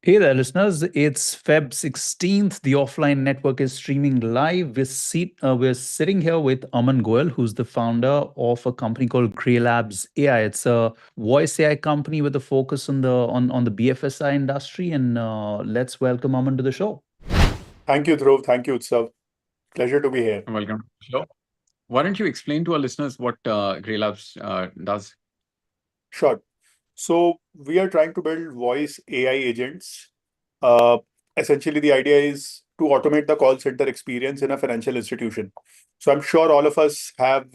Hey there, listeners. It's Feb 16th. The offline network is streaming live. We're sitting here with Aman Goel, who's the founder of a company called Grey Labs AI. It's a voice AI company with a focus on the BFSI industry. And let's welcome Aman to the show. Thank you, Dhruv. Thank you, 𝐬𝐧𝐝. Pleasure to be here. Welcome to the show. Why don't you explain to our listeners what Grey Labs does? Sure. So we are trying to build voice AI agents. Uh, Essentially, the idea is to automate the call center experience in a financial institution. So I'm sure all of us have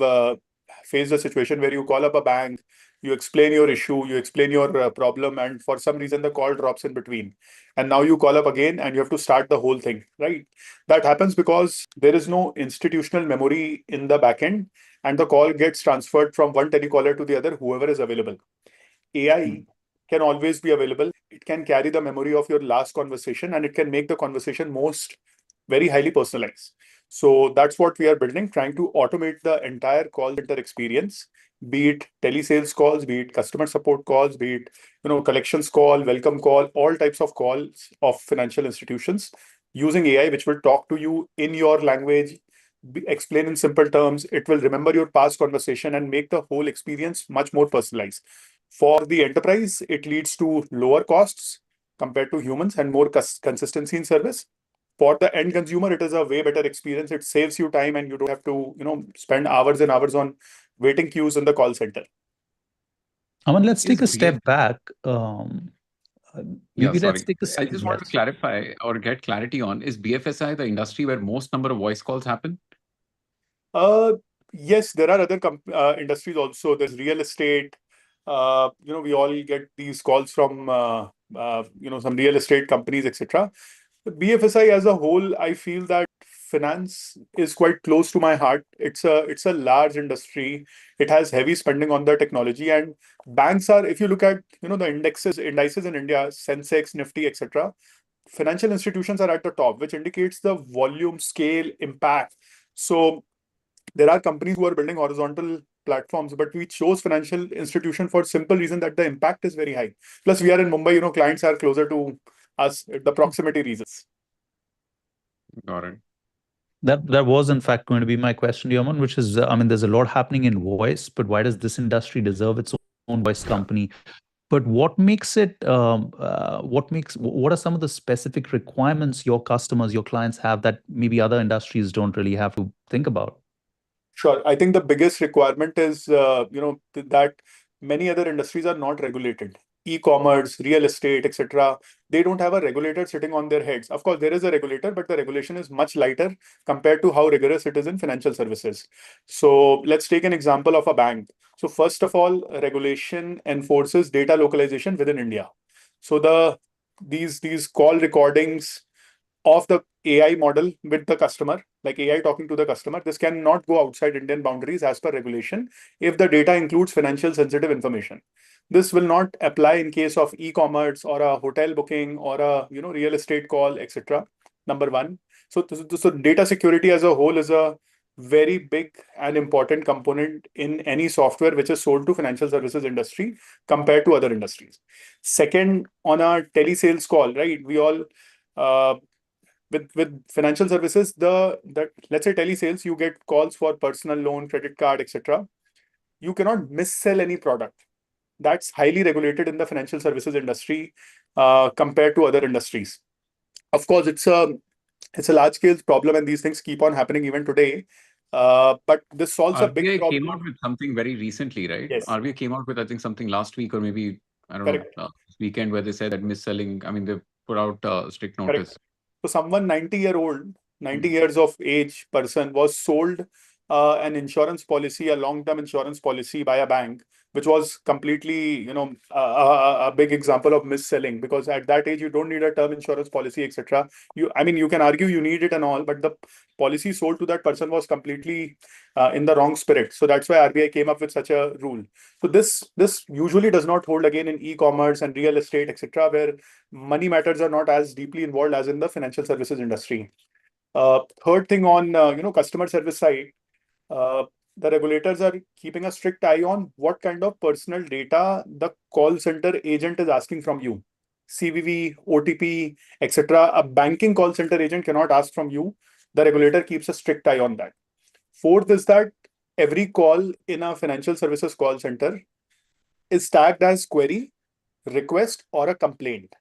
faced a situation where you call up a bank, you explain your issue, you explain your problem, and for some reason the call drops in between. And now you call up again and you have to start the whole thing, right? That happens because there is no institutional memory in the backend, and the call gets transferred from one telecaller to the other, whoever is available. AI can always be available. It can carry the memory of your last conversation, and it can make the conversation very highly personalized. So that's what we are building, trying to automate the entire call center experience, be it telesales calls, be it customer support calls, be it collections call, welcome call, all types of calls of financial institutions using AI, which will talk to you in your language, explain in simple terms. It will remember your past conversation and make the whole experience much more personalized. For the enterprise, it leads to lower costs compared to humans and more consistency in service. For the end consumer, it is a way better experience. It saves you time and you don't have to, spend hours and hours on waiting queues in the call center. Aman, let's take a Is step back. Yeah, Maybe let's sorry. take a I step. just want to clarify or get clarity on, is BFSI the industry where most number of voice calls happen? Yes, there are other industries also. There's real estate. We all get these calls from some real estate companies, etc. The BFSI as a whole, I feel that finance is quite close to my heart. It's a large industry. It has heavy spending on the technology, and banks are. If you look at the indices in India, Sensex, Nifty, etc. Financial institutions are at the top, which indicates the volume, scale, impact. So there are companies who are building horizontal platforms, but we chose financial institution for simple reason that the impact is very high. Plus, we are in Mumbai, clients are closer to us, the proximity reasons. Got it. That was in fact going to be my question to you, Aman, which is, there's a lot happening in voice, but why does this industry deserve its own voice company? But what makes it, what are some of the specific requirements your customers, your clients have that maybe other industries don't really have to think about? Sure. I think the biggest requirement is, that many other industries are not regulated. E-commerce, real estate, etc. They don't have a regulator sitting on their heads. Of course, there is a regulator, but the regulation is much lighter compared to how rigorous it is in financial services. So let's take an example of a bank. So first of all, regulation enforces data localization within India. So these call recordings of the AI model with the customer, like AI talking to the customer, this cannot go outside Indian boundaries as per regulation if the data includes financial sensitive information. This will not apply in case of e-commerce or a hotel booking or a real estate call, etc. Number one. So data security as a whole is a very big and important component in any software which is sold to financial services industry compared to other industries. Second, on a telesales call, right? We all with financial services, let's say telesales, you get calls for personal loan, credit card, etc. You cannot missell any product. That's highly regulated in the financial services industry compared to other industries. Of course, it's a large scale problem, and these things keep on happening even today. But this solves a big RBI problem. came out with something very recently, right? Yes. RBI came out with, I think, something last week or maybe, I don't Correct. know, weekend, where they said that mis-selling, they put out strict notice. Correct. So someone 90 years of age person was sold an insurance policy, a long-term insurance policy by a bank, which was completely, a big example of mis-selling, because at that age you don't need a term insurance policy, etc. You can argue you need it and all, but the policy sold to that person was completely in the wrong spirit. So that's why RBI came up with such a rule. So this usually does not hold again in e-commerce and real estate, etc., where money matters are not as deeply involved as in the financial services industry. Third thing on customer service side, the regulators are keeping a strict eye on what kind of personal data the call center agent is asking from you. CVV, OTP, etc. A banking call center agent cannot ask from you. The regulator keeps a strict eye on that. Fourth is that every call in a financial services call center is tagged as query, request, or a complaint.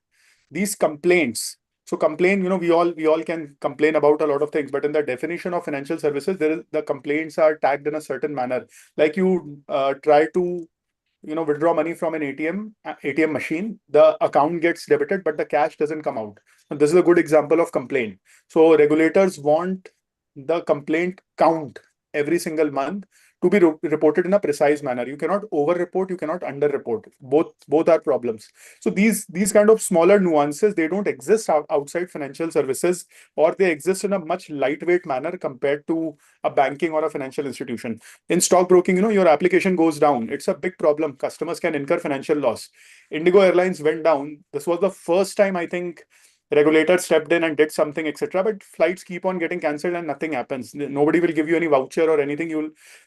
These complaints, so complain, we all can complain about a lot of things, but in the definition of financial services, the complaints are tagged in a certain manner. Like you try to withdraw money from an ATM machine, the account gets debited, but the cash doesn't come out. And this is a good example of complaint. So regulators want the complaint count every single month to be reported in a precise manner. You cannot over-report, you cannot under-report. Both are problems. So these kind of smaller nuances, they don't exist outside financial services, or they exist in a much lightweight manner compared to a banking or a financial institution. In stockbroking, your application goes down. It's a big problem. Customers can incur financial loss. Indigo Airlines went down. This was the first time, I think, regulators stepped in and did something, etc. But flights keep on getting cancelled and nothing happens. Nobody will give you any voucher or anything.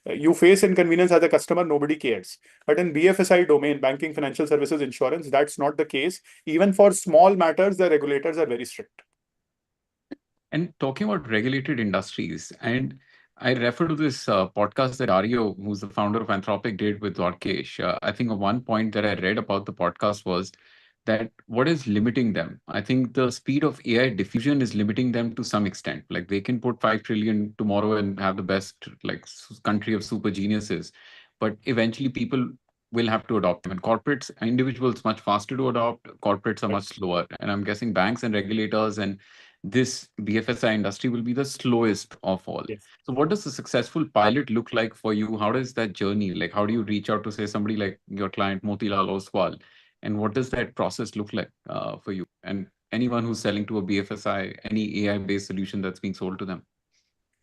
You face inconvenience as a customer. Nobody cares. But in BFSI domain, banking, financial services, insurance, that's not the case. Even for small matters, the regulators are very strict. And talking about regulated industries, and I refer to this podcast that Aryo, who's the founder of Anthropic, did with Dwarkesh. I think one point that I read about the podcast was that what is limiting them? I think the speed of AI diffusion is limiting them to some extent. Like they can put 5 trillion tomorrow and have the best country of super geniuses, but eventually people will have to adopt them. And corporates, individuals much faster to adopt, corporates are much slower. And I'm guessing banks and regulators and this BFSI industry will be the slowest of all. Yes. So what does a successful pilot look like for you? How does that journey, like how do you reach out to say somebody like your client Motilal Oswal? And what does that process look like for you and anyone who's selling to a BFSI, any AI-based solution that's being sold to them?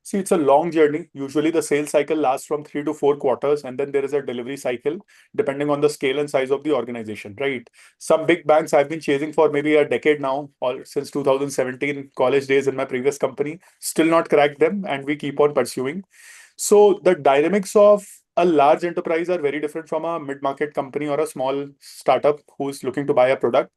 See, it's a long journey. Usually the sales cycle lasts from 3 to 4 quarters, and then there is a delivery cycle depending on the scale and size of the organization, right? Some big banks I've been chasing for maybe a decade now, or since 2017 college days in my previous company, still not cracked them, and we keep on pursuing. So the dynamics of a large enterprise are very different from a mid-market company or a small startup who's looking to buy a product.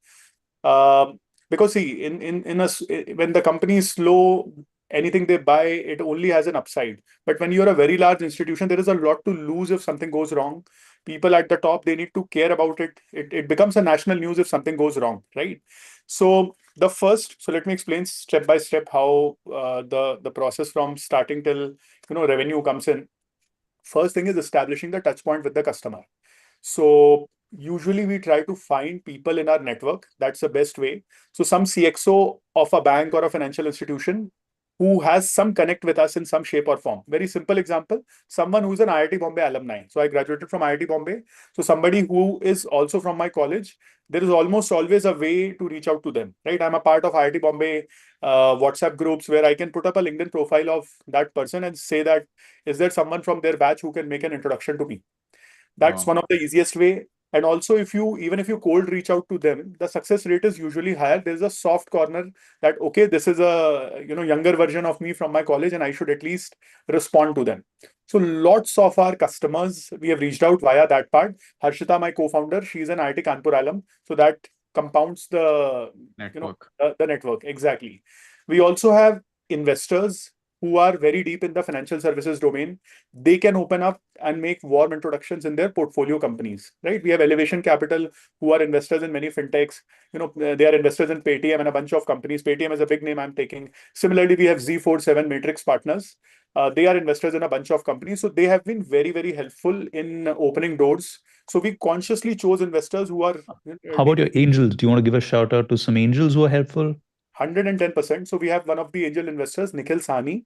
Because see, when the company is slow, anything they buy, it only has an upside. But when you're a very large institution, there is a lot to lose if something goes wrong. People at the top, they need to care about it. It becomes a national news if something goes wrong, right? So let me explain step by step how the process from starting till revenue comes in. First thing is establishing the touch point with the customer. So usually we try to find people in our network. That's the best way. So some CXO of a bank or a financial institution who has some connect with us in some shape or form. Very simple example, someone who's an IIT Bombay alumni. So I graduated from IIT Bombay. So somebody who is also from my college, there is almost always a way to reach out to them, right? I'm a part of IIT Bombay WhatsApp groups where I can put up a LinkedIn profile of that person and say that, is there someone from their batch who can make an introduction to me? That's one of the easiest way. And also, even if you cold reach out to them, the success rate is usually higher. There's a soft corner that, okay, this is a younger version of me from my college, and I should at least respond to them. So lots of our customers, we have reached out via that part. Harshita, my co-founder, she's an IIT Kanpur alum, so that compounds the network. The network. Exactly. We also have investors who are very deep in the financial services domain. They can open up and make warm introductions in their portfolio companies, right? We have Elevation Capital, who are investors in many fintechs. They are investors in Paytm and a bunch of companies. Paytm is a big name I'm taking. Similarly, we have Z47 Matrix Partners. They are investors in a bunch of companies. So they have been very, very helpful in opening doors. So we consciously chose investors who are... How about your angels? Do you want to give a shout out to some angels who are helpful? 110%. So we have one of the angel investors, Nikhil Sahni.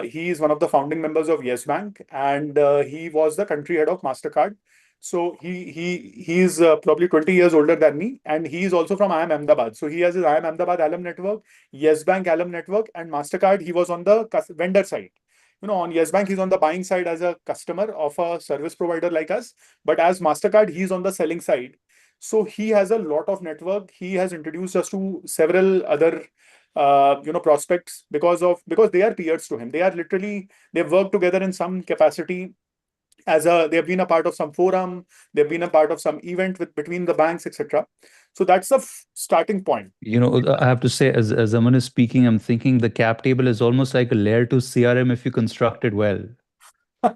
He is one of the founding members of Yes Bank, and he was the country head of MasterCard. So he's probably 20 years older than me, and he is also from IIM Ahmedabad. So he has his IIM Ahmedabad alum network, Yes Bank alum network, and MasterCard. He was on the vendor side. On Yes Bank, he's on the buying side as a customer of a service provider like us, but as MasterCard, he's on the selling side. So he has a lot of network. He has introduced us to several other prospects because they are peers to him. They've worked together in some capacity they've been a part of some forum, they've been a part of some event between the banks, etc. So that's the starting point. I have to say, as Aman is speaking, I'm thinking the cap table is almost like a layer 2 CRM if you construct it well.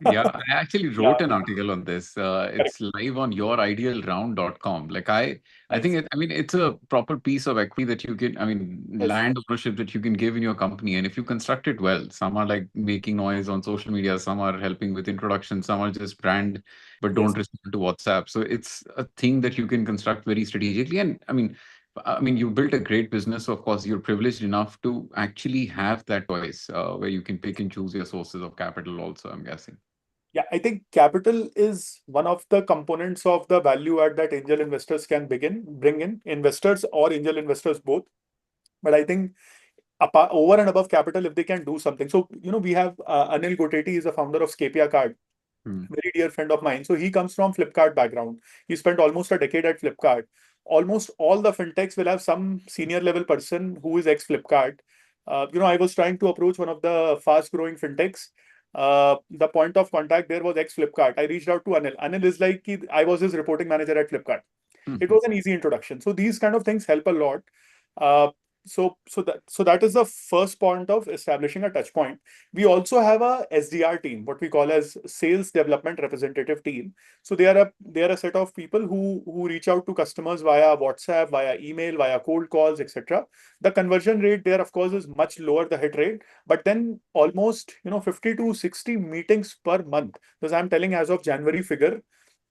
Yeah, I actually wrote Yeah, an article on this. correct. It's live on youridealround.com. Like I Nice. think it's a proper piece of equity that you can, Yes. land ownership that you can give in your company. And if you construct it well, some are like making noise on social media, some are helping with introduction, some are just brand but Yes. don't respond to WhatsApp. So it's a thing that you can construct very strategically. And you built a great business. So of course, you're privileged enough to actually have that choice where you can pick and choose your sources of capital also, I'm guessing. Yeah, I think capital is one of the components of the value add that angel investors can bring in, investors or angel investors both. But I think over and above capital, if they can do something. So, we have Anil Goteti is the founder of Scapia Card, very dear friend of mine. So he comes from Flipkart background. He spent almost a decade at Flipkart. Almost all the fintechs will have some senior level person who is ex Flipkart. I was trying to approach one of the fast growing fintechs. The point of contact there was ex Flipkart. I reached out to Anil. Anil is like, I was his reporting manager at Flipkart. It was an easy introduction. So these kind of things help a lot. Uh, so that is the first point of establishing a touch point. We also have a SDR team, what we call as sales development representative team. So they are a set of people who reach out to customers via WhatsApp, via email, via cold calls, etc. The conversion rate there, of course, is much lower, the hit rate, but then almost 50 to 60 meetings per month. Because I'm telling as of January figure,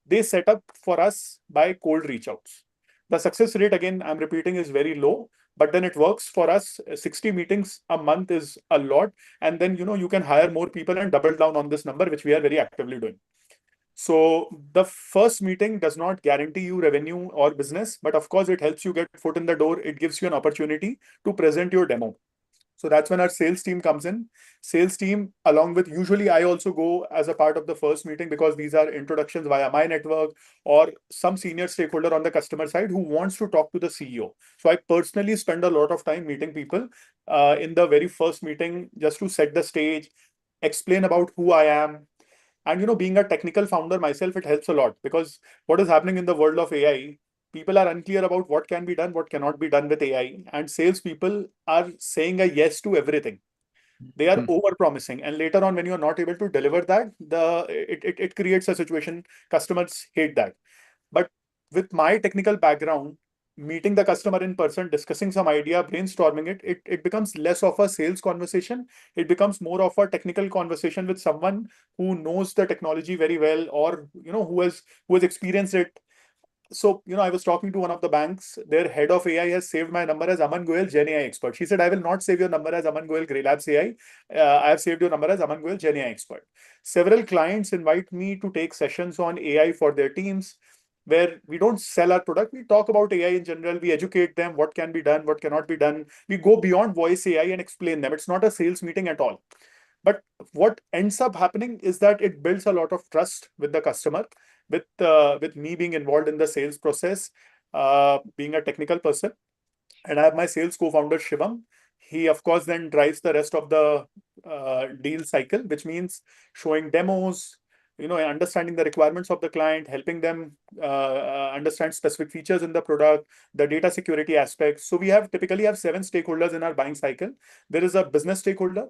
they set up for us by cold reach outs. The success rate, again, I'm repeating, is very low, but then it works for us. 60 meetings a month is a lot. And then, you can hire more people and double down on this number, which we are very actively doing. So the first meeting does not guarantee you revenue or business, but of course, it helps you get foot in the door. It gives you an opportunity to present your demo. So that's when our sales team comes in. Sales team, along with, usually I also go as a part of the first meeting because these are introductions via my network or some senior stakeholder on the customer side who wants to talk to the CEO. So I personally spend a lot of time meeting people in the very first meeting just to set the stage, explain about who I am. And being a technical founder myself, it helps a lot because what is happening in the world of AI, people are unclear about what can be done, what cannot be done with AI, and salespeople are saying a yes to everything. They are over promising, and later on, when you are not able to deliver that, it creates a situation. Customers hate that. But with my technical background, meeting the customer in person, discussing some idea, brainstorming it becomes less of a sales conversation. It becomes more of a technical conversation with someone who knows the technology very well, or who has experienced it. So, I was talking to one of the banks. Their head of AI has saved my number as Aman Goyal, Gen AI expert. She said, I will not save your number as Aman Goyal, Grey Labs AI. I have saved your number as Aman Goyal, Gen AI expert. Several clients invite me to take sessions on AI for their teams, where we don't sell our product. We talk about AI in general. We educate them what can be done, what cannot be done. We go beyond voice AI and explain them. It's not a sales meeting at all. But what ends up happening is that it builds a lot of trust with the customer, with me being involved in the sales process, being a technical person. And I have my sales co-founder Shivam. He, of course, then drives the rest of the deal cycle, which means showing demos, understanding the requirements of the client, helping them understand specific features in the product, the data security aspects. So we typically have 7 stakeholders in our buying cycle. There is a business stakeholder,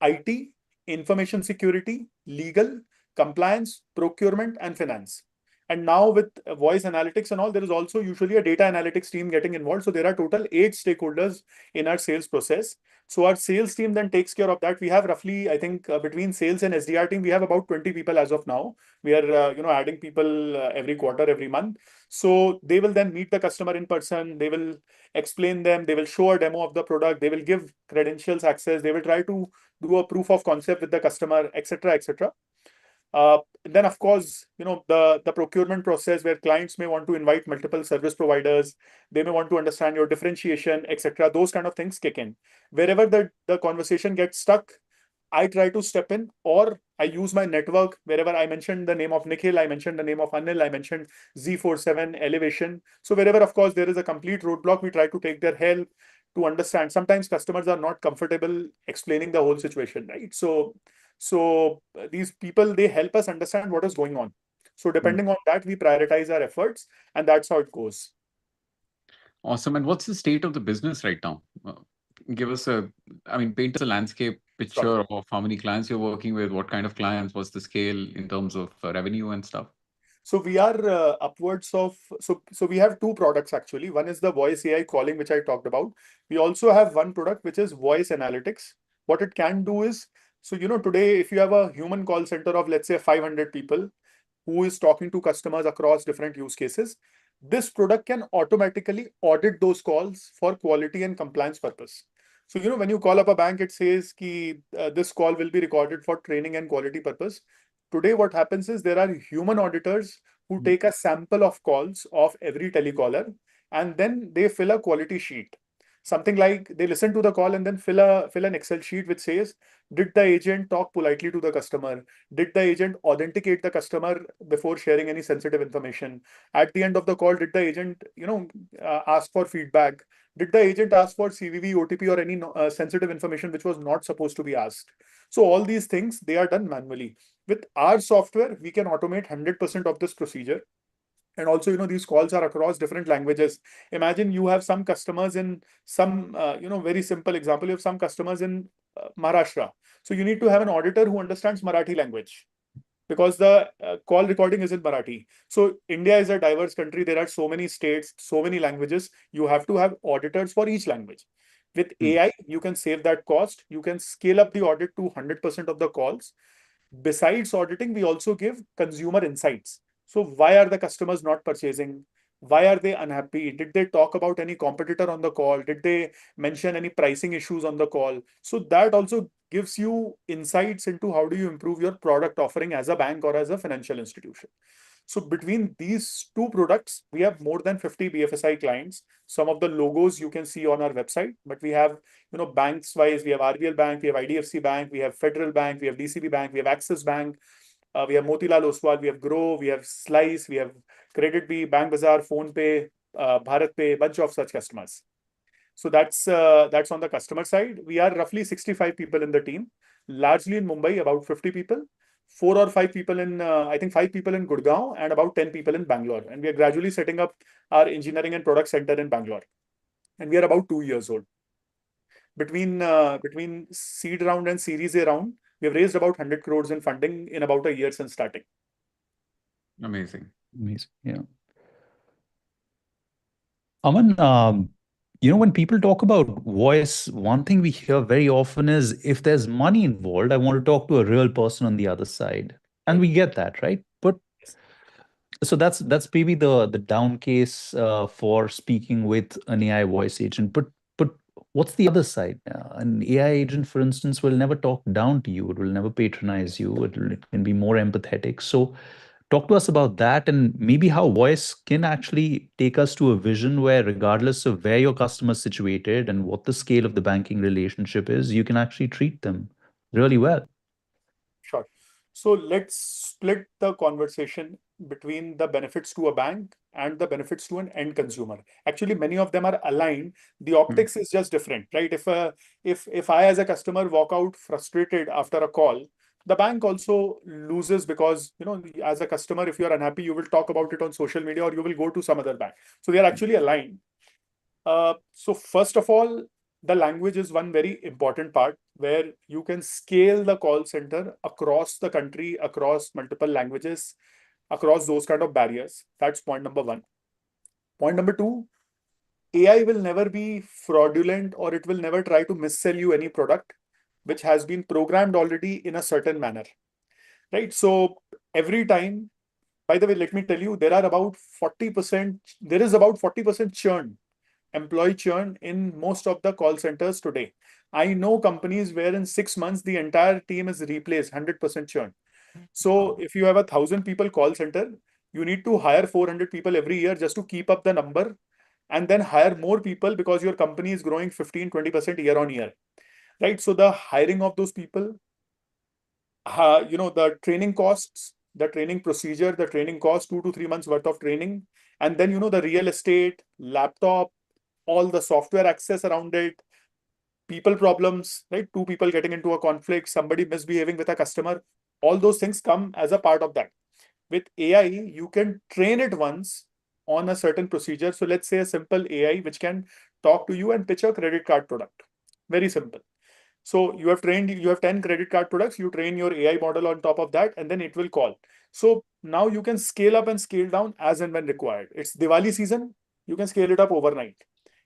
IT, information security, legal, compliance, procurement, and finance. And now with voice analytics and all, there is also usually a data analytics team getting involved. So there are total 8 stakeholders in our sales process. So our sales team then takes care of that. We have roughly, I think, between sales and SDR team, we have about 20 people as of now. We are, adding people every quarter, every month. So they will then meet the customer in person. They will explain them. They will show a demo of the product. They will give credentials access. They will try to do a proof of concept with the customer, etc., etc. Then, of course, the procurement process where clients may want to invite multiple service providers, they may want to understand your differentiation, etc. Those kind of things kick in. Wherever the conversation gets stuck, I try to step in, or I use my network. Wherever I mentioned the name of Nikhil, I mentioned the name of Anil, I mentioned Z47, Elevation. So wherever, of course, there is a complete roadblock, we try to take their help to understand. Sometimes customers are not comfortable explaining the whole situation, right? So these people, they help us understand what is going on. So depending on that, we prioritize our efforts, and that's how it goes. Awesome. And what's the state of the business right now? Give us paint us a landscape picture of how many clients you're working with, what kind of clients, what's the scale in terms of revenue and stuff. So we are upwards of, so we have two products actually. One is the voice AI calling, which I talked about. We also have one product, which is voice analytics. What it can do is, so today, if you have a human call center of, let's say, 500 people who is talking to customers across different use cases, this product can automatically audit those calls for quality and compliance purpose. So, when you call up a bank, it says ki, this call will be recorded for training and quality purpose. Today, what happens is there are human auditors who take a sample of calls of every telecaller, and then they fill a quality sheet. Something like they listen to the call and then fill an Excel sheet which says, did the agent talk politely to the customer? Did the agent authenticate the customer before sharing any sensitive information? At the end of the call, did the agent, ask for feedback? Did the agent ask for CVV, OTP, or any sensitive information which was not supposed to be asked? So all these things, they are done manually. With our software, we can automate 100% of this procedure. And also, these calls are across different languages. Imagine you have some customers in some, very simple example, you have some customers in Maharashtra. So you need to have an auditor who understands Marathi language, because the call recording is in Marathi. So India is a diverse country. There are so many states, so many languages. You have to have auditors for each language. With AI, you can save that cost. You can scale up the audit to 100% of the calls. Besides auditing, we also give consumer insights. So why are the customers not purchasing? Why are they unhappy? Did they talk about any competitor on the call? Did they mention any pricing issues on the call? So that also gives you insights into how do you improve your product offering as a bank or as a financial institution. So between these two products, we have more than 50 BFSI clients. Some of the logos you can see on our website, but we have, banks wise, we have RBL Bank, we have IDFC Bank, we have Federal Bank, we have DCB Bank, we have Axis Bank, we have Motilal Oswal, we have Grow, we have Slice, we have Credit B, Bank Bazaar, PhonePe, Bharat Pay, bunch of such customers. So that's on the customer side. We are roughly 65 people in the team, largely in Mumbai, about 50 people, 4 or 5 people in, I think 5 people in Gurgaon, and about 10 people in Bangalore. And we are gradually setting up our engineering and product center in Bangalore. And we are about 2 years old. Between seed round and Series A round, we have raised about 100 crores in funding in about a year since starting. Amazing. Yeah. Aman, when people talk about voice, one thing we hear very often is, if there's money involved, I want to talk to a real person on the other side. And we get that, right? But so that's maybe the down case for speaking with an AI voice agent. But what's the other side? An AI agent, for instance, will never talk down to you. It will never patronize you. It can be more empathetic. So talk to us about that, and maybe how voice can actually take us to a vision where, regardless of where your customer is situated and what the scale of the banking relationship is, you can actually treat them really well. Sure. So let's split the conversation between the benefits to a bank and the benefits to an end consumer. Actually, many of them are aligned. The optics is just different, right? If I as a customer walk out frustrated after a call, the bank also loses, because as a customer, if you're unhappy, you will talk about it on social media or you will go to some other bank. So they are actually aligned. So first of all, the language is one very important part, where you can scale the call center across the country, across multiple languages, across those kind of barriers. That's point number one. Point number two, AI will never be fraudulent, or it will never try to missell you any product which has been programmed already in a certain manner, right? So every time, by the way, let me tell you, there is about 40% churn, employee churn, in most of the call centers today. I know companies where in 6 months, the entire team is replaced, 100% churn. So if you have 1,000 people call center, you need to hire 400 people every year just to keep up the number, and then hire more people because your company is growing 15-20% year on year, right? So the hiring of those people, the training costs, the training procedure, the training cost, 2 to 3 months worth of training, and then the real estate, laptop, all the software access around it, people problems, right? Two people getting into a conflict, somebody misbehaving with a customer, all those things come as a part of that. With AI, you can train it once, on a certain procedure. So let's say a simple AI which can talk to you and pitch a credit card product. Very simple. So you have 10 credit card products, you train your AI model on top of that, and then it will call. So now you can scale up and scale down as and when required. It's Diwali season, you can scale it up overnight.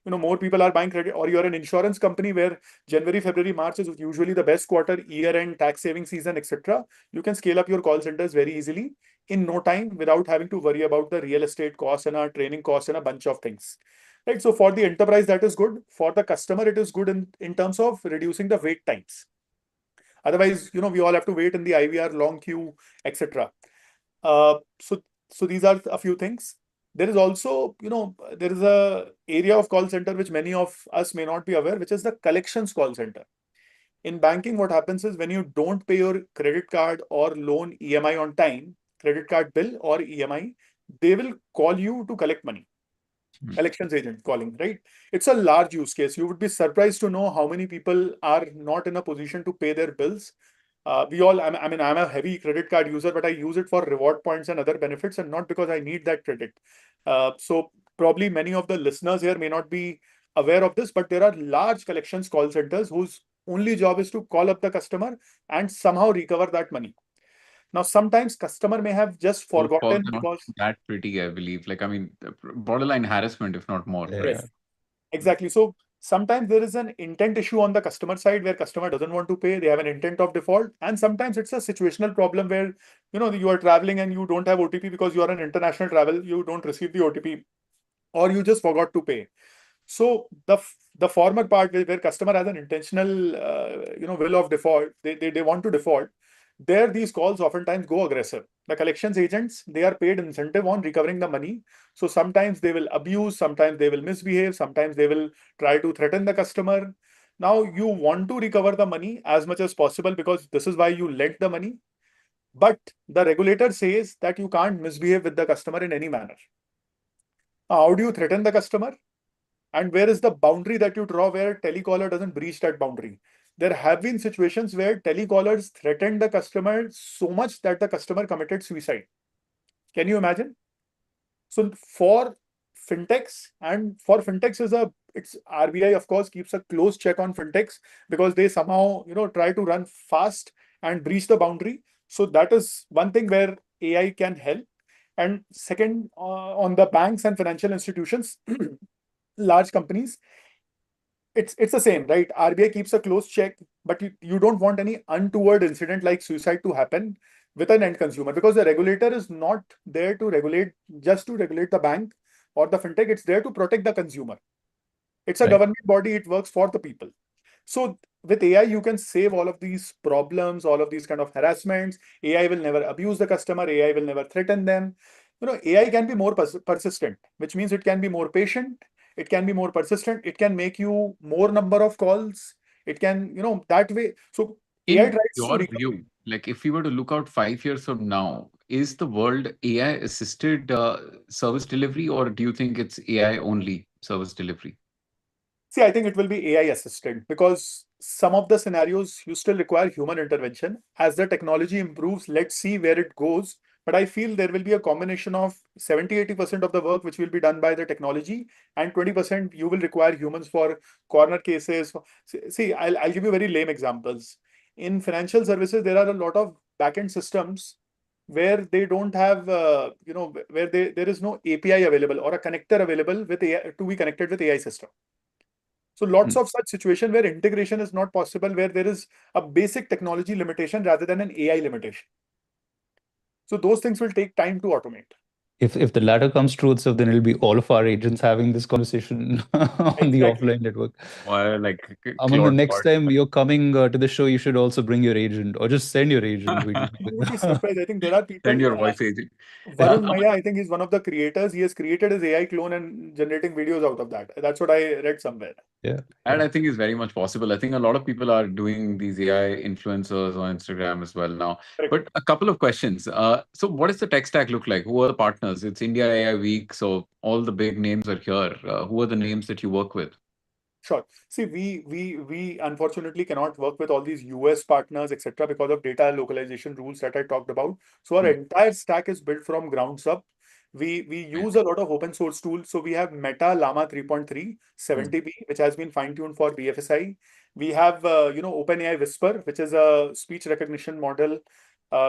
More people are buying credit, or you're an insurance company where January, February, March is usually the best quarter, year-end tax saving season, etc. You can scale up your call centers very easily in no time without having to worry about the real estate cost and a training cost and a bunch of things. Right. So for the enterprise, that is good. For the customer, it is good in terms of reducing the wait times. Otherwise, we all have to wait in the IVR, long queue, etc. So these are a few things. There is also, there is a area of call center which many of us may not be aware, which is the collections call center. In banking, what happens is when you don't pay your credit card or loan EMI on time, credit card bill or EMI, they will call you to collect money. Collections agent calling, right? It's a large use case. You would be surprised to know how many people are not in a position to pay their bills. I'm a heavy credit card user, but I use it for reward points and other benefits, and not because I need that credit. So probably many of the listeners here may not be aware of this, but there are large collections call centers whose only job is to call up the customer and somehow recover that money. Now, sometimes customer may have just forgotten because that pretty, I believe. Borderline harassment, if not more. Yeah. Right? Yes, exactly. So sometimes there is an intent issue on the customer side where customer doesn't want to pay. They have an intent of default, and sometimes it's a situational problem where you are traveling and you don't have OTP because you are on international travel. You don't receive the OTP, or you just forgot to pay. So the former part where customer has an intentional will of default, they want to default. There, these calls oftentimes go aggressive. The collections agents, they are paid incentive on recovering the money. So sometimes they will abuse, sometimes they will misbehave, sometimes they will try to threaten the customer. Now you want to recover the money as much as possible because this is why you lent the money. But the regulator says that you can't misbehave with the customer in any manner. Now, how do you threaten the customer? And where is the boundary that you draw where telecaller doesn't breach that boundary? There have been situations where telecallers threatened the customer so much that the customer committed suicide. Can you imagine? So for fintechs, it's RBI, of course, keeps a close check on fintechs because they somehow, try to run fast and breach the boundary. So that is one thing where AI can help. And second, on the banks and financial institutions, large companies, it's the same, right? RBI keeps a close check, but you don't want any untoward incident like suicide to happen with an end consumer because the regulator is not there to regulate the bank or the fintech. It's there to protect the consumer. It's a government body. It works for the people. So with AI, you can save all of these problems, all of these kind of harassments. AI will never abuse the customer. AI will never threaten them. AI can be more persistent, which means it can be more patient. It can be more persistent. It can make you more number of calls. It can, that way. So AI In tries to your recover. view, if we were to look out 5 years from now, is the world AI-assisted service delivery, or do you think it's AI-only service delivery? See, I think it will be AI assisted because some of the scenarios you still require human intervention. As the technology improves, let's see where it goes. But I feel there will be a combination of 70-80% of the work which will be done by the technology, and 20% you will require humans for corner cases. See, I'll give you very lame examples. In financial services, there are a lot of backend systems where they don't have, where there is no API available or a connector available with AI to be connected with AI system. So lots of such situation where integration is not possible, where there is a basic technology limitation rather than an AI limitation. So those things will take time to automate. If the latter comes true, so then it'll be all of our agents having this conversation on the offline network. Or Aman, the next time you're coming to the show, you should also bring your agent or just send your agent. You would be surprised. I think there are people. Send your voice agent. Varun Maya, I think he's one of the creators. He has created his AI clone and generating videos out of that. That's what I read somewhere. Yeah. And I think it's very much possible. I think a lot of people are doing these AI influencers on Instagram as well now. Correct. But a couple of questions. So what does the tech stack look like? Who are the partners? It's India AI Week, so all the big names are here. Who are the names that you work with? Sure. See, we unfortunately cannot work with all these US partners, etc., because of data localization rules that I talked about. So our entire stack is built from grounds up. we use a lot of open source tools. So we have Meta Llama 3.3 70B, which has been fine-tuned for BFSI. We have OpenAI Whisper, which is a speech recognition model,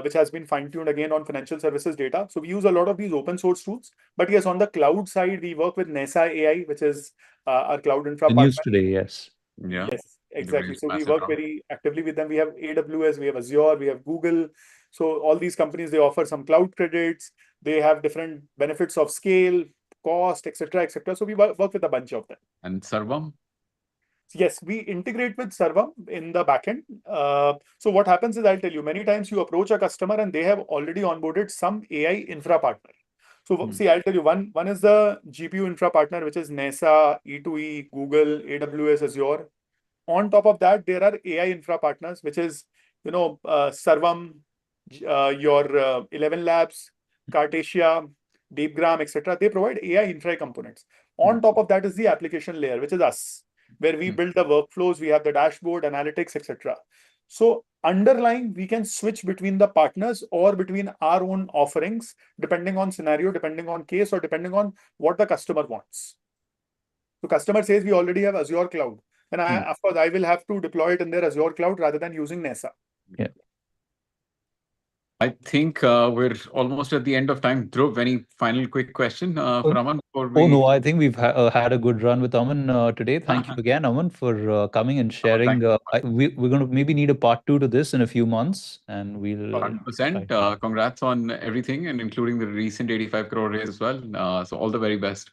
which has been fine-tuned again on financial services data. So we use a lot of these open source tools. But yes, on the cloud side, we work with Neysa AI, which is our cloud infra The partner. news today, yes. Yeah. Yes, exactly. So we Massive work round. very actively with them. We have AWS, we have Azure, we have Google. So all these companies, they offer some cloud credits. They have different benefits of scale, cost, etc., etc. So we work with a bunch of them. And Sarvam? Yes, we integrate with Sarvam in the backend. So what happens is, I'll tell you, many times you approach a customer and they have already onboarded some AI infra partner. So see, I'll tell you, one is the GPU infra partner, which is Neysa, E2E, Google, AWS, Azure. On top of that, there are AI infra partners, which is, Sarvam, your 11 Labs, Cartesia, DeepGram, etc. They provide AI infra components. On top of that is the application layer, which is us, where we build the workflows, we have the dashboard, analytics, etc. So underlying, we can switch between the partners or between our own offerings, depending on scenario, depending on case, or depending on what the customer wants. So customer says we already have Azure cloud. And of course, I will have to deploy it in their Azure cloud rather than using Neysa. Yeah. I think we're almost at the end of time. Dhruv, any final quick question for Aman before we... Oh, no, I think we've had a good run with Aman today. Thank you again, Aman, for coming and sharing. We're going to maybe need a part 2 to this in a few months, and we'll... 100%. Congrats on everything, and including the recent 85 crore raise as well. So all the very best.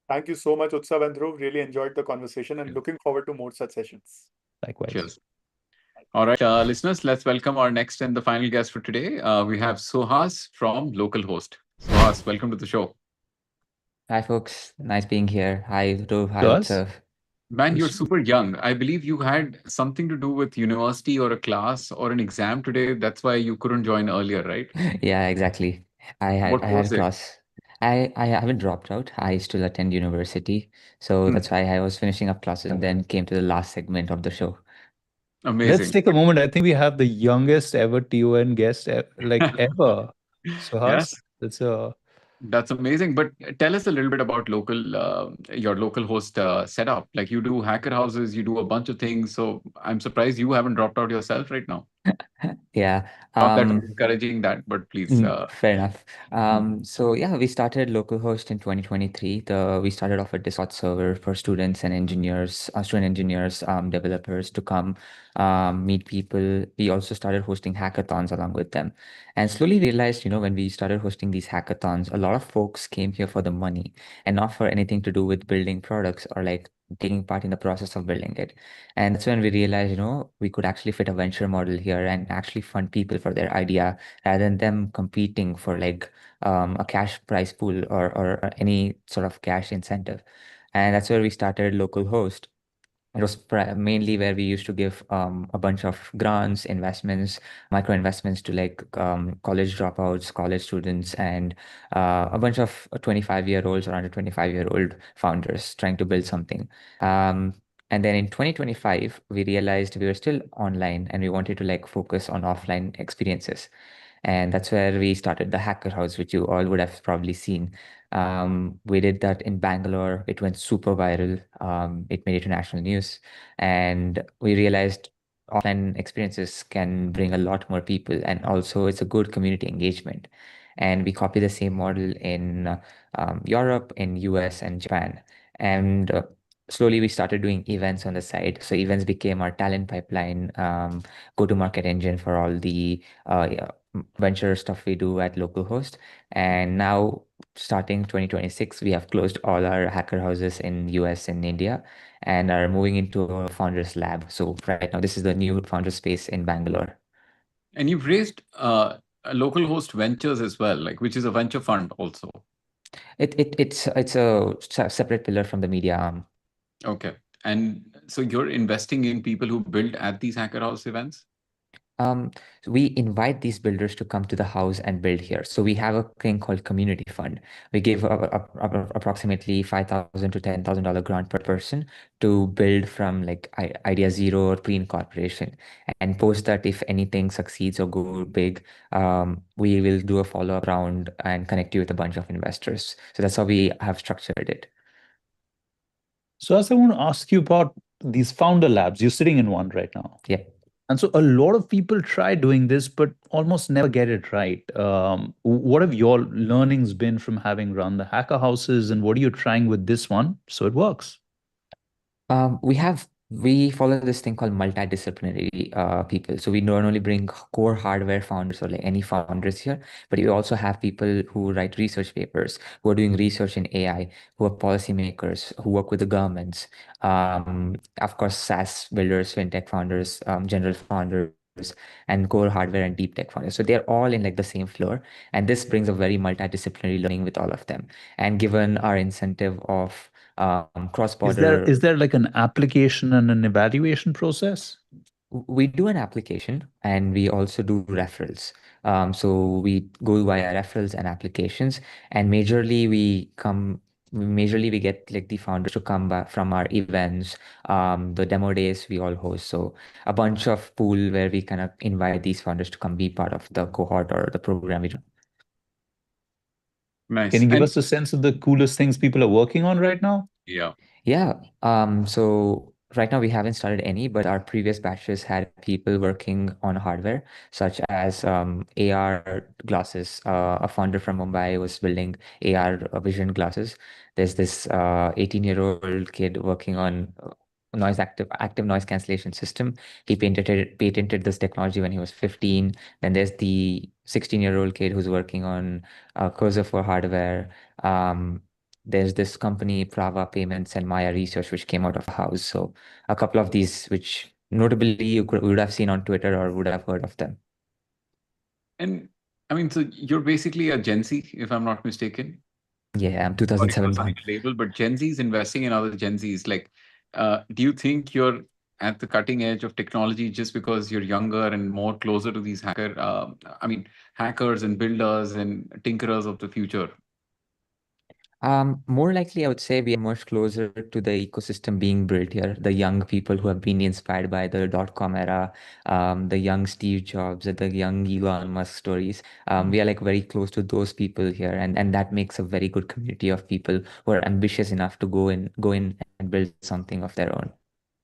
Thank you so much, Utsav and Dhruv. Really enjoyed the conversation and looking forward to more such sessions. Likewise. Cheers. All right, listeners, let's welcome our next and the final guest for today. We have Suhas from Localhost. Suhas, welcome to the show. Hi, folks. Nice being here. Hi, Dhruv. Hi, Suhas? Utsav. Man, you're super young. I believe you had something to do with university or a class or an exam today. That's why you couldn't join earlier, right? Yeah, exactly. I had What I had was a it? class. I haven't dropped out. I still attend university. So that's why I was finishing up classes and then came to the last segment of the show. Let's Amazing. take a moment. I think we have the youngest ever TON guest, ever. Suhas, Yes. That's amazing. But tell us a little bit about your Localhost setup. Like, you do hacker houses, you do a bunch of things. So I'm surprised you haven't dropped out yourself right now. Yeah. Not that I'm encouraging that, but please. Fair enough. So yeah, we started Localhost in 2023. We started off a Discord server for students and engineers, student engineers, developers to come meet people. We also started hosting hackathons along with them. And slowly we realized, when we started hosting these hackathons, a lot of folks came here for the money and not for anything to do with building products or like taking part in the process of building it. And that's when we realized, we could actually fit a venture model here and actually fund people for their idea rather than them competing for like a cash prize pool or any sort of cash incentive. And that's where we started Localhost. It was mainly where we used to give a bunch of grants, investments, micro investments to like college dropouts, college students, and a bunch of 25-year-olds or under 25-year-old founders trying to build something. And then in 2025, we realized we were still online and we wanted to like focus on offline experiences. And that's where we started the Hacker House, which you all would have probably seen. We did that in Bangalore. It went super viral. It made international news. And we realized offline experiences can bring a lot more people. And also, it's a good community engagement. And we copy the same model in Europe, in US, and Japan. And slowly we started doing events on the side. So events became our talent pipeline, go-to-market engine for all the venture stuff we do at Localhost. And now, starting 2026, we have closed all our hacker houses in US and India and are moving into a founders lab. So right now, this is the new founder space in Bangalore. And you've raised Localhost Ventures as well, like, which is a venture fund also. It's a separate pillar from the media arm. Okay. And so you're investing in people who build at these hacker house events? So we invite these builders to come to the house and build here. So we have a thing called community fund. We give approximately $5,000 to $10,000 grant per person to build from like idea zero or pre-incorporation. And post that, if anything succeeds or go big, we will do a follow-up round and connect you with a bunch of investors. So that's how we have structured it. So as I want to ask you about these founder labs, you're sitting in one right now. Yeah. And so a lot of people try doing this, but almost never get it right. What have your learnings been from having run the hacker houses, and what are you trying with this one so it works? We follow this thing called multidisciplinary people. So we not only bring core hardware founders or like any founders here, but we also have people who write research papers, who are doing research in AI, who are policymakers, who work with the governments. Of course, SaaS builders, fintech founders, general founders, and core hardware and deep tech founders. So they're all in like the same floor, and this brings a very multidisciplinary learning with all of them. And given our incentive of cross-border. Is there like an application and an evaluation process? We do an application and we also do referrals. So we go via referrals and applications, and majorly we get like the founders to come back from our events, the demo days we all host. So a bunch of pool where we kind of invite these founders to come be part of the cohort or the program we do. Nice. Can you give us a sense of the coolest things people are working on right now? Yeah. Yeah. So right now we haven't started any, but our previous batches had people working on hardware, such as AR glasses. A founder from Mumbai was building AR vision glasses. There's this 18-year-old kid working on active noise cancellation system. He patented this technology when he was 15. Then there's the 16-year-old kid who's working on cursor for hardware. There's this company, Prava Payments and Maya Research, which came out of a house. So a couple of these, which notably you would have seen on Twitter or would have heard of them. And I mean, so you're basically a Gen Z, if I'm not mistaken. Yeah, I'm Sorry 2007 for born. such a label, but Gen Z is investing in other Gen Zs. Like, do you think you're at the cutting edge of technology just because you're younger and more closer to these hackers and builders and tinkerers of the future? More likely, I would say we are much closer to the ecosystem being built here. The young people who have been inspired by the dot-com era, the young Steve Jobs, the young Elon Musk stories. We are like very close to those people here, and that makes a very good community of people who are ambitious enough to go in and build something of their own.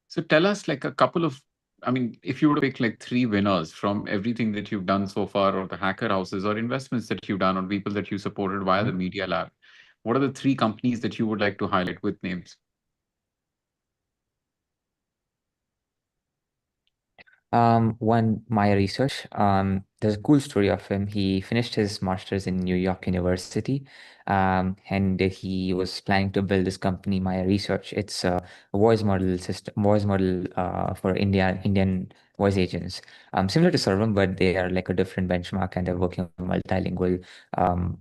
So tell us like a couple of, I mean, if you were to pick like three winners from everything that you've done so far, or the hacker houses, or investments that you've done, or people that you supported via the Media Lab, what are the three companies that you would like to highlight with names? One, Maya Research. There's a cool story of him. He finished his master's in New York University, and he was planning to build this company, Maya Research. It's a voice model for Indian voice agents. Similar to Servam, but they are like a different benchmark, and they're working on um,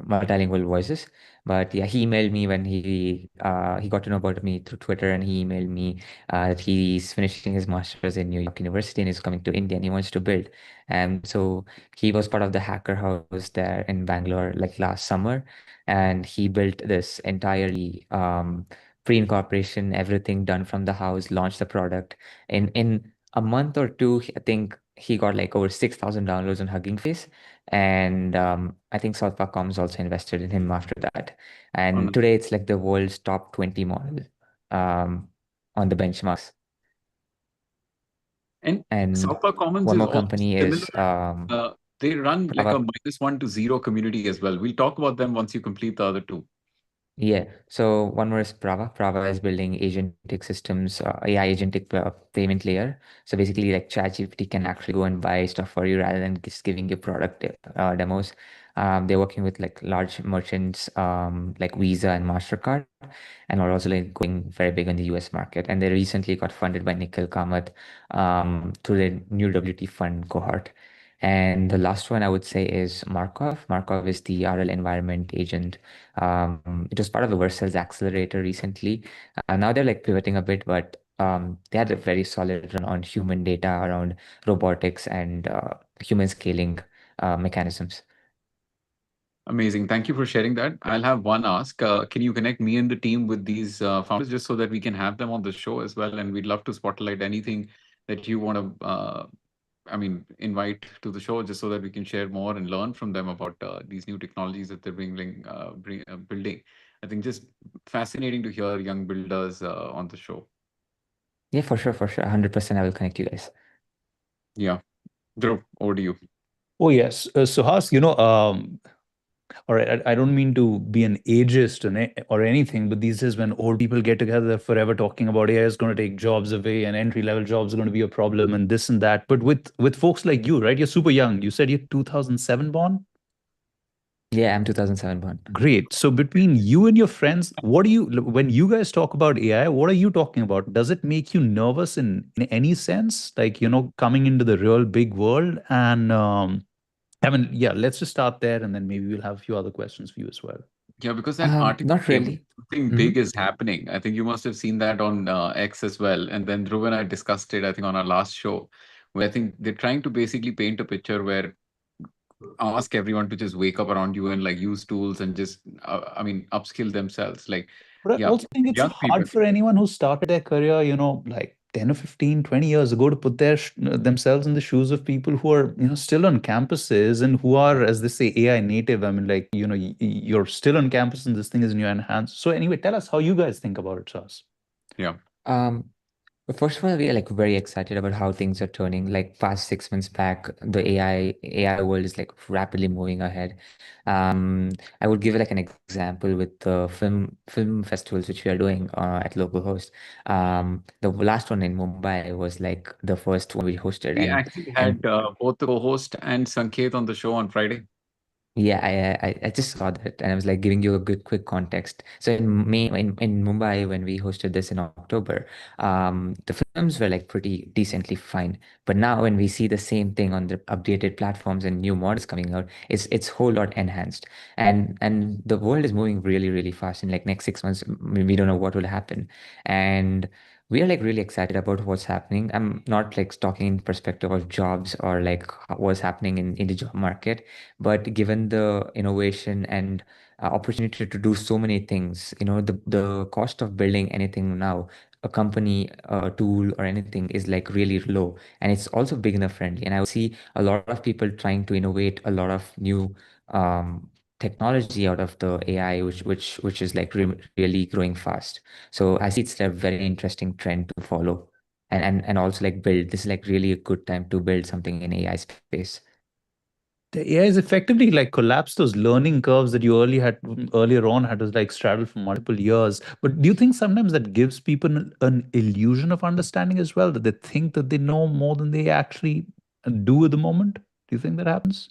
multilingual voices. But yeah, he emailed me when he got to know about me through Twitter, and he emailed me that he's finishing his master's in New York University and is coming to India and he wants to build. And so he was part of the hacker house there in Bangalore like last summer, and he built this entirely pre-incorporation, everything done from the house, launched the product. In a month or two, I think he got like over 6,000 downloads on Hugging Face. And I think Southpark.com's also invested in him after that. And today it's like the world's top 20 model on the benchmarks. And Southpark Commons one is more also company similar. is They run like Prava. a -1 to 0 community as well. We'll talk about them once you complete the other two. Yeah. So one more is Prava. Prava is building agentic systems, AI agentic payment layer. So basically, like ChatGPT can actually go and buy stuff for you rather than just giving you product demos. They're working with like large merchants like Visa and MasterCard, and are also like going very big in the US market. And they recently got funded by Nikhil Kamath through the new WT fund cohort. And the last one I would say is Markov. Markov is the RL environment agent. It was part of the Vercel's accelerator recently. Now they're like pivoting a bit, but they had a very solid run on human data around robotics and human scaling mechanisms. Amazing. Thank you for sharing that. I'll have one ask. Can you connect me and the team with these founders just so that we can have them on the show as well? And we'd love to spotlight anything that you want to, invite to the show just so that we can share more and learn from them about these new technologies that they're building. I think just fascinating to hear young builders on the show. Yeah, for sure, 100%. I will connect you guys. Yeah. Dhruv, over to you. Oh, yes. Suhas, all right, I don't mean to be an ageist or anything, but these days when old people get together, they're forever talking about AI is going to take jobs away and entry-level jobs are going to be a problem and this and that. But with folks like you, right? You're super young. You said you're 2007 born? Yeah, I'm 2007 born. Great. So between you and your friends, when you guys talk about AI, what are you talking about? Does it make you nervous in any sense? Like, coming into the real big world and yeah, let's just start there and then maybe we'll have a few other questions for you as well. Yeah, because that article Not really. something big is happening. I think you must have seen that on X as well. And then Dhruv and I discussed it, I think, on our last show, where I think they're trying to basically paint a picture where ask everyone to just wake up around you and like use tools and just, upskill themselves. Like, But I yeah, also think it's young people. hard for anyone who started their career, like 10 or 15, 20 years ago to put themselves in the shoes of people who are, still on campuses and who are, as they say, AI native. I mean, like, you're still on campus and this thing is in your hands. So anyway, tell us how you guys think about it, Sas. Yeah. But first of all, we are like very excited about how things are turning. Like past 6 months back, the AI world is like rapidly moving ahead. I would give like an example with the film festivals which we are doing at localhost. The last one in Mumbai was like the first one we hosted, We and actually and had both the co-host and Sanket on the show on Friday. yeah, I just saw that, and I was like giving you a good quick context. So in May, in Mumbai, when we hosted this in October, the films were like pretty decently fine. But now when we see the same thing on the updated platforms and new models coming out, it's whole lot enhanced. And the world is moving really, really fast. In like next 6 months, we don't know what will happen. And we are like really excited about what's happening. I'm not like talking in perspective of jobs or like what's happening in the job market, but given the innovation and opportunity to do so many things, the cost of building anything now, a company, a tool or anything is like really low, and it's also beginner friendly. And I would see a lot of people trying to innovate a lot of new technology out of the AI, which is like really growing fast. So I see it's a very interesting trend to follow. And also like build this is like really a good time to build something in AI space. The AI is effectively like collapsed those learning curves that you earlier on had to like straddle for multiple years. But do you think sometimes that gives people an illusion of understanding as well, that they think that they know more than they actually do at the moment? Do you think that happens?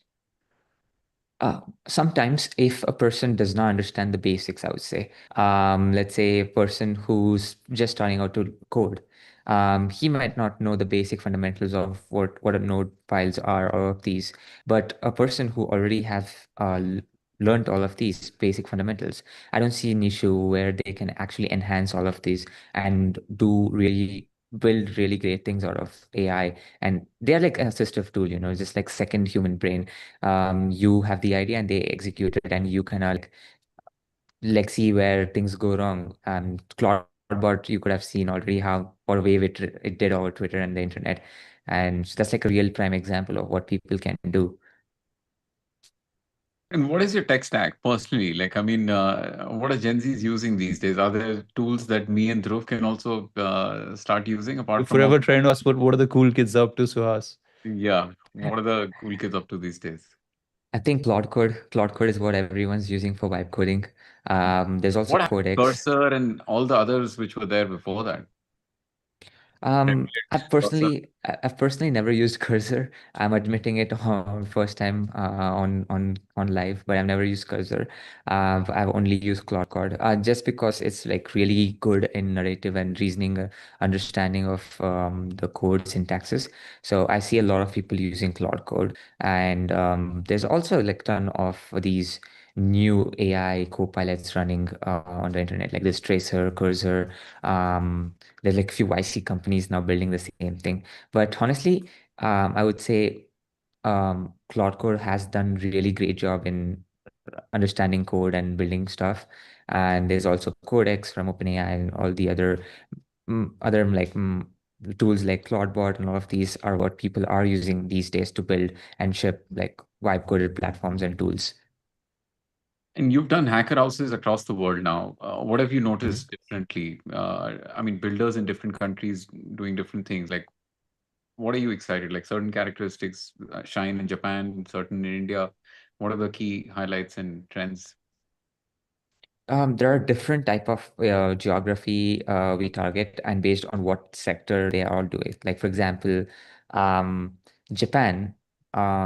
Sometimes if a person does not understand the basics, I would say, let's say a person who's just starting out to code, he might not know the basic fundamentals of what a node files are, all of these. But a person who already have learned all of these basic fundamentals, I don't see an issue where they can actually enhance all of these and build really great things out of AI. And they're like an assistive tool, just like second human brain. You have the idea and they execute it, and you kind of like see where things go wrong. Claudebot, you could have seen already how what a wave it did over Twitter and the internet, and so that's like a real prime example of what people can do. And what is your tech stack personally? Like, what are Gen Zs using these days? Are there tools that me and Dhruv can also start using You're apart from forever trying to ask what are the cool kids up to, Suhas? Yeah, what are the cool kids up to these days? I think Claude Code is what everyone's using for vibe coding. There's also What happened to Codex. Cursor and all the others which were there before that? I've Cursor. personally, I've personally never used Cursor. I'm admitting it on first time on live, but I've never used Cursor. I've only used Claude Code, just because it's like really good in narrative and reasoning, understanding of the code syntaxes. So I see a lot of people using Claude Code, and there's also like ton of these new AI co-pilots running on the internet. Like there's Tracer, Cursor. There's like a few YC companies now building the same thing. But honestly, I would say Claude Code has done really great job in understanding code and building stuff. And there's also Codex from OpenAI and all the other tools like Claudebot, and all of these are what people are using these days to build and ship like vibe coded platforms and tools. And you've done hacker houses across the world now. What have you noticed differently? I mean, builders in different countries doing different things. Like, what are you excited? Like certain characteristics shine in Japan, certain in India. What are the key highlights and trends? There are different type of geography we target, and based on what sector they are all doing. Like for example, Japan,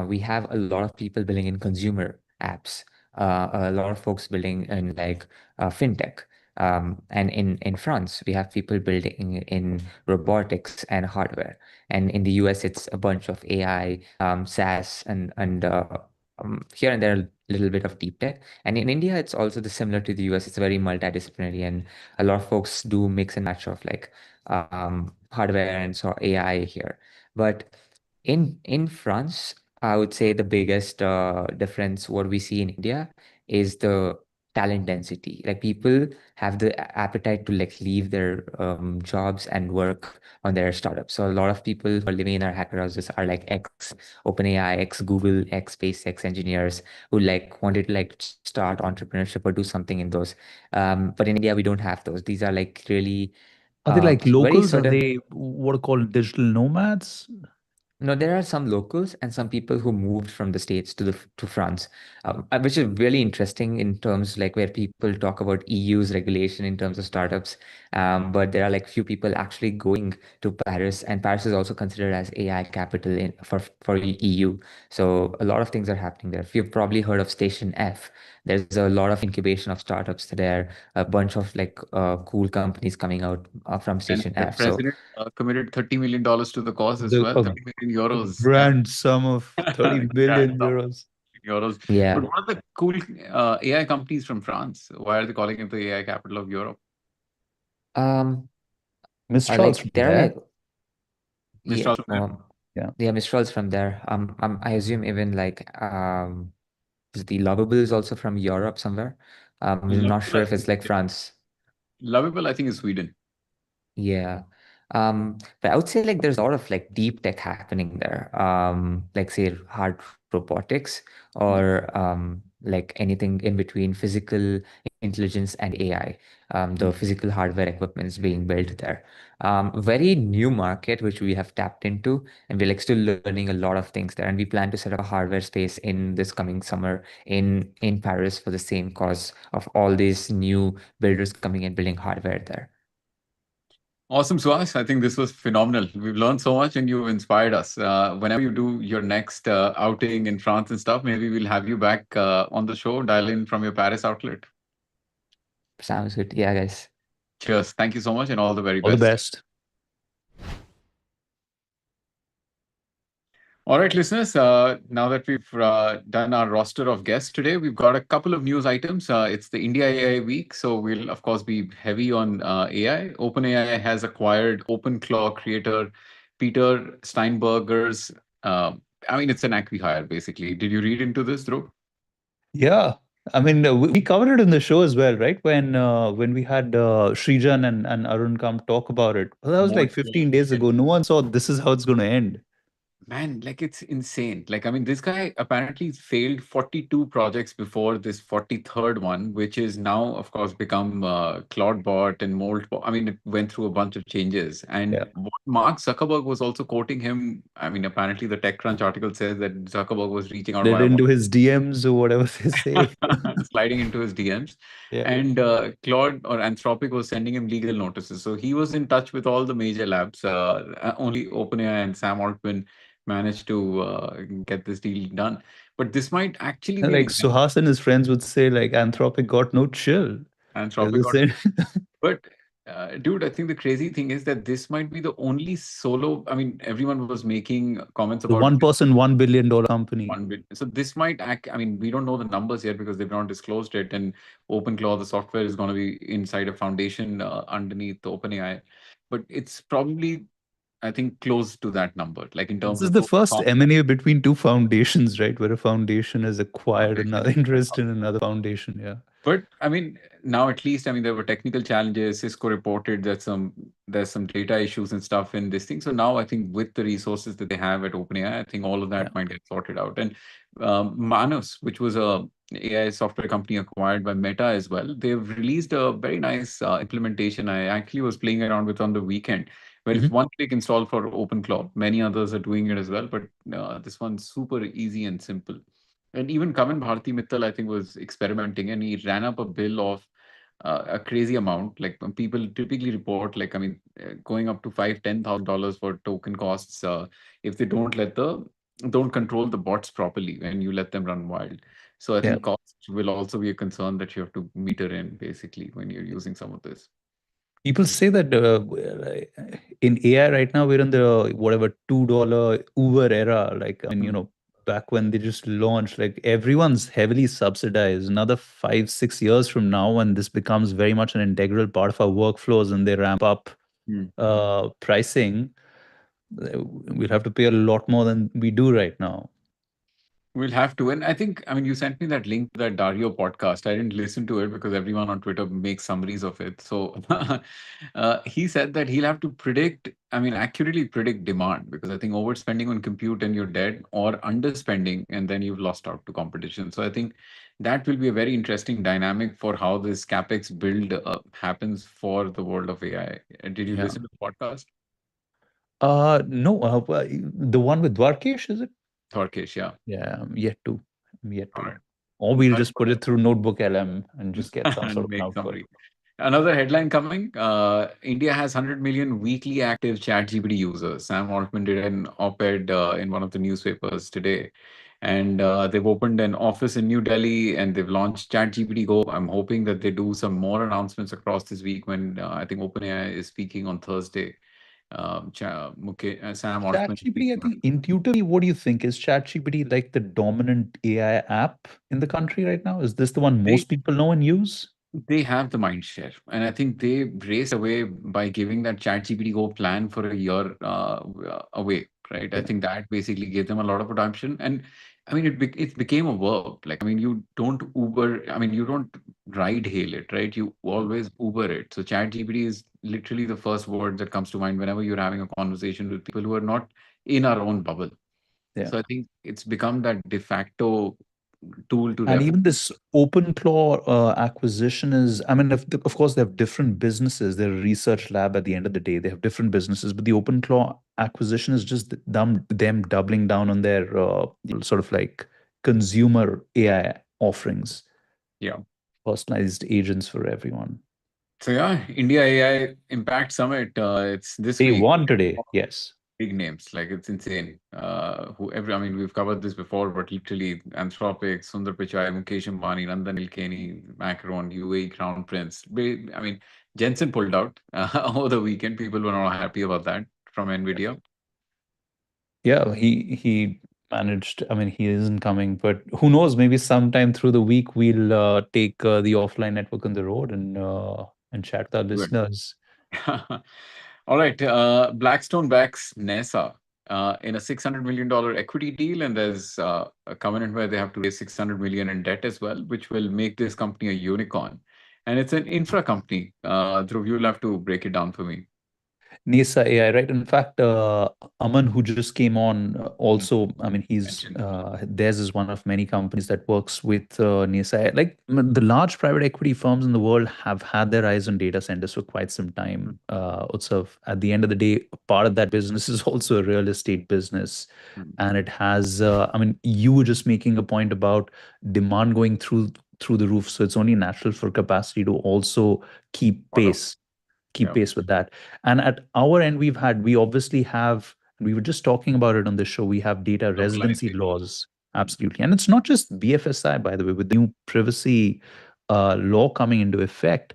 we have a lot of people building in consumer apps, a lot of folks building in like fintech. And in France, we have people building in robotics and hardware. And in the US, it's a bunch of AI, SaaS, and here and there a little bit of deep tech. And in India, it's also similar to the US. It's very multidisciplinary, and a lot of folks do mix and match of like hardware and so AI here. But in France, I would say the biggest difference what we see in India is the talent density. Like people have the appetite to like leave their jobs and work on their startups. So a lot of people who are living in our hacker houses are like ex OpenAI, ex Google, ex SpaceX engineers who like wanted to like start entrepreneurship or do something in those. But in India, we don't have those. These are like really Are they like very locals? Are sort of. they what are called digital nomads? No, there are some locals and some people who moved from the States to France, which is really interesting in terms like where people talk about EU's regulation in terms of startups. But there are like few people actually going to Paris, and Paris is also considered as AI capital for EU. So a lot of things are happening there. If you've probably heard of Station F, there's a lot of incubation of startups there, a bunch of like cool companies coming out from And Station the F. So president committed $30 million to the cause as The well, a 30 million euros. grand sum of 30 Grand billion sum, euros. euros. yeah. But what are the cool AI companies from France? Why are they calling it the AI capital of Europe? Um, Mistral's like from there are there. like yeah, Mistral from there. Yeah. yeah, Mistral's from there. I assume even like is the Lovable is also from Europe somewhere. I'm not Lovable, sure I if it's think, like France. Lovable, I think, is Sweden. Yeah. But I would say like there's a lot of like deep tech happening there. Like say hard robotics or like anything in between physical intelligence and AI. The physical hardware equipments being built there. Very new market which we have tapped into, and we're like still learning a lot of things there. And we plan to set up a hardware space in this coming summer in Paris for the same cause of all these new builders coming and building hardware there. Awesome, Suhas. I think this was phenomenal. We've learned so much and you've inspired us. Whenever you do your next outing in France and stuff, maybe we'll have you back on the show, dial in from your Paris outlet. Sounds good. Yeah, guys. Cheers. Thank you so much and all the very All the best. best. All right, listeners, now that we've done our roster of guests today, we've got a couple of news items. It's the India AI week, so we'll, of course, be heavy on AI. OpenAI has acquired OpenClaw creator Peter Steinberger's, I mean, it's an acqui-hire, basically. Did you read into this, Dhruv? Yeah. I mean, we covered it in the show as well, right? When we had Srijan and Arun come talk about it. Well, that was like 15 days ago. No one saw this is how it's going to end. Man, like it's insane. Like, I mean, this guy apparently failed 42 projects before this 43rd one, which is now, of course, become Claudebot and Moldbot. I mean, it went through a bunch of changes. And Yeah. what Mark Zuckerberg was also quoting him. I mean, apparently the TechCrunch article says that Zuckerberg was reaching out Did via into his DMs or whatever they say. sliding into his DMs. Yeah. And Claude or Anthropic was sending him legal notices. So he was in touch with all the major labs. Only OpenAI and Sam Altman managed to get this deal done. But this might actually be an Like example. Suhas and his friends would say, like, Anthropic got no chill. They're Anthropic just saying, but Dude, I think the crazy thing is that this might be the only solo. I mean, everyone was making comments The about one person, $1 billion company. 1 billion. So this might act. I mean, we don't know the numbers yet because they've not disclosed it. And OpenClaw, the software, is going to be inside a foundation underneath the OpenAI, but it's probably, I think, close to that number. Like in This terms is of the total first cost. M&A between two foundations, right? Where a foundation has acquired Foundation. another interest in another foundation. Yeah. But I mean, now at least, I mean, there were technical challenges. Cisco reported that there's some data issues and stuff in this thing. So now I think with the resources that they have at OpenAI, I think all of that Yeah. might get sorted out. And Manus, which was a AI software company acquired by Meta as well, they've released a very nice implementation. I actually was playing around with on the weekend, where it's one-click install for OpenClaw. Many others are doing it as well, but this one's super easy and simple. And even Kavan Bharti Mittal, I think, was experimenting, and he ran up a bill of a crazy amount. Like people typically report, like, I mean, going up to $5,000-10,000 for token costs if they don't control the bots properly when you let them run wild. So I Yeah. think cost will also be a concern that you have to meter in basically when you're using some of this. People say that in AI right now, we're in the whatever $2 Uber era. Like, I mean, back when they just launched, like everyone's heavily subsidized. Another 5-6 years from now, when this becomes very much an integral part of our workflows and they ramp up pricing, we'll have to pay a lot more than we do right now. We'll have to. And I think, I mean, you sent me that link to that Dario podcast. I didn't listen to it because everyone on Twitter makes summaries of it. So he said that he'll have to accurately predict demand, because I think overspending on compute and you're dead, or underspending and then you've lost out to competition. So I think that will be a very interesting dynamic for how this CapEx build happens for the world of AI. Did you listen to the podcast? No, the one with Dwarkesh, is it? Dwarkesh, yeah. Yeah, I'm yet to. All right. Or we'll just put it through Notebook LM and just get some sort of an Make output. summary. Another headline coming, India has 100 million weekly active ChatGPT users. Sam Altman did an op-ed in one of the newspapers today. And they've opened an office in New Delhi and they've launched ChatGPT Go. I'm hoping that they do some more announcements across this week when I think OpenAI is speaking on Thursday. Sam Altman. ChatGPT, I think intuitively, what do you think? Is ChatGPT like the dominant AI app in the country right now? Is this the one most people know and use? They have the mind share, and I think they raced away by giving that ChatGPT Go plan for a year away, right? I think that basically gave them a lot of adoption, and I mean, it became a verb. Like, I mean, you don't Uber, I mean, you don't ride hail it, right? You always Uber it. So ChatGPT is literally the first word that comes to mind whenever you're having a conversation with people who are not in our own bubble. Yeah. So I think it's become that de facto tool to And even this OpenClaw acquisition is, I mean, of course, they have different businesses. They're a research lab at the end of the day. They have different businesses, but the OpenClaw acquisition is just them doubling down on their sort of like consumer AI offerings. Yeah. Personalized agents for everyone. So yeah, India AI Impact Summit. It's this Day week. one today. Yes. Big names, like it's insane. I mean, we've covered this before, but literally Anthropic, Sundar Pichai, Mukesh Ambani, Nandan Nilekani, Macron, UAE Crown Prince. I mean, Jensen pulled out over the weekend. People were not happy about that from NVIDIA. Yeah, he managed. I mean, he isn't coming, but who knows? Maybe sometime through the week we'll take the offline network on the road and chat with our listeners. All right. Blackstone backs Neysa in a $600 million equity deal, and there's a covenant where they have to raise $600 million in debt as well, which will make this company a unicorn. And it's an infra company. Dhruv, you'll have to break it down for me. Neysa AI, right? In fact, Aman, who just came on, also, I mean, theirs is one of many companies that works with Neysa AI. Like the large private equity firms in the world have had their eyes on data centers for quite some time. Utsav, at the end of the day, part of that business is also a real estate business. And it has, I mean, you were just making a point about demand going through the roof. So it's only natural for capacity to also keep pace with that. And at our end, we obviously have, we were just talking about it on the show, we have data residency laws. Absolutely. And it's not just BFSI, by the way, with the new privacy law coming into effect,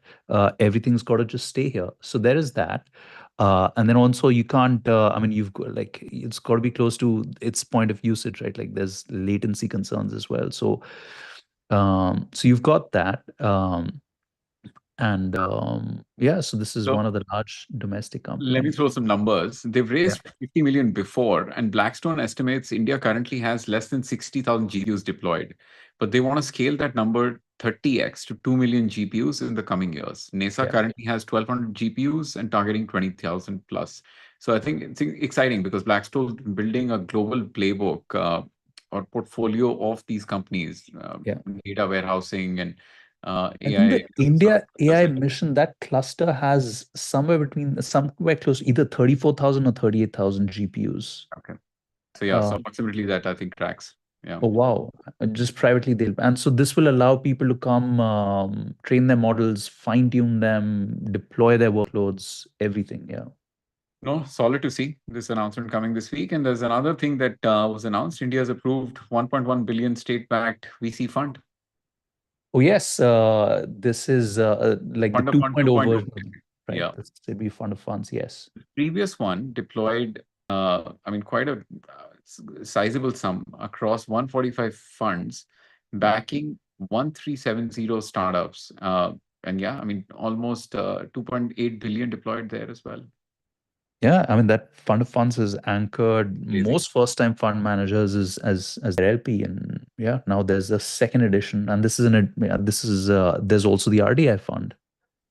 everything's got to just stay here. So there is that. And then also you can't, I mean, you've got like, it's got to be close to its point of usage, right? Like there's latency concerns as well. So, so you've got that. Yeah, so this is So one of the large domestic companies. let me throw some numbers. They've raised 50 million before, and Blackstone estimates India currently has less than 60,000 GPUs deployed. But they want to scale that number 30x to 2 million GPUs in the coming years. Neysa currently has 1,200 GPUs and targeting 20,000 plus. So I think it's exciting because Blackstone is building a global playbook or portfolio of these companies, data warehousing and I AI. think the India AI mission, that cluster has somewhere close to either 34,000 or 38,000 GPUs. Okay. So yeah, so approximately that I think tracks. Yeah. Oh, wow. Just privately and so this will allow people to come train their models, fine-tune them, deploy their workloads, everything. Yeah. No, solid to see this announcement coming this week. And there's another thing that was announced. India has approved 1.1 billion state-backed VC fund. Oh, yes. This is like Fund the of Fund 2.0 version of it, right? Yeah. This will be fund of funds, yes. The previous one deployed, I mean, quite a sizable sum across 145 funds, backing 1370 startups. And yeah, I mean, almost 2.8 billion deployed there as well. Yeah, I mean that fund of funds has anchored most first-time fund managers as their LP, and yeah, now there's a second edition, and there's also the RDI fund.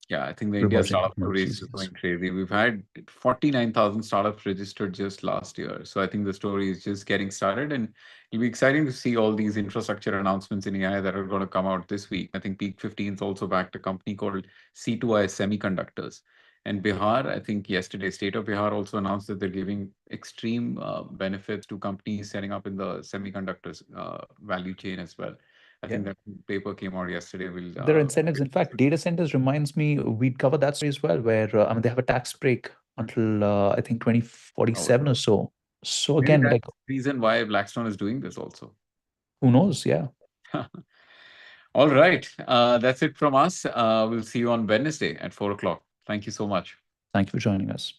Yeah, I think the India Reverting startup story is technologies, just yes. going crazy. We've had 49,000 startups registered just last year. So I think the story is just getting started, and it'll be exciting to see all these infrastructure announcements in AI that are going to come out this week. I think Peak 15 is also backed a company called C2I Semiconductors. And Bihar, I think yesterday, State of Bihar also announced that they're giving extreme benefits to companies setting up in the semiconductors value chain as well. I think that paper came out yesterday. There are incentives. In fact, data centers reminds me, we'd cover that story as well, where I mean they have a tax break until I think 2047 or so. So Maybe again, that's like the reason why Blackstone is doing this also. who knows? Yeah. All right. That's it from us. We'll see you on Wednesday at 4 o'clock. Thank you so much. Thank you for joining us.